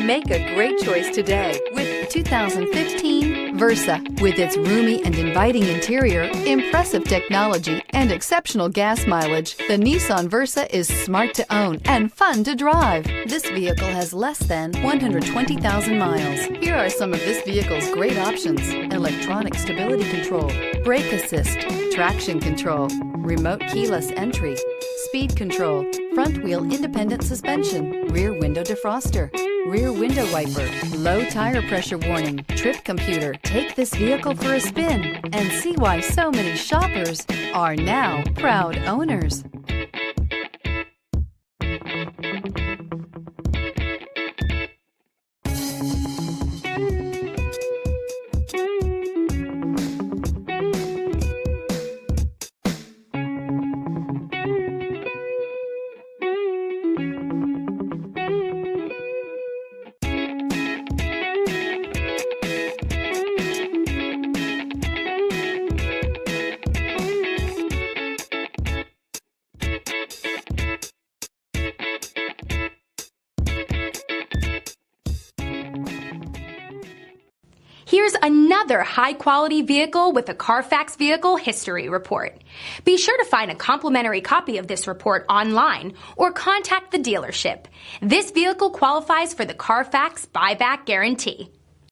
Make a great choice today with 2015 Versa. With its roomy and inviting interior, impressive technology, and exceptional gas mileage, the Nissan Versa is smart to own and fun to drive. This vehicle has less than 120,000 miles. Here are some of this vehicle's great options: electronic stability control, brake assist, traction control, remote keyless entry, speed control, front wheel independent suspension, rear window defroster, rear window wiper, low tire pressure warning, trip computer. Take this vehicle for a spin and see why so many shoppers are now proud owners. Here's another high-quality vehicle with a Carfax Vehicle History Report. Be sure to find a complimentary copy of this report online or contact the dealership. This vehicle qualifies for the Carfax Buyback Guarantee.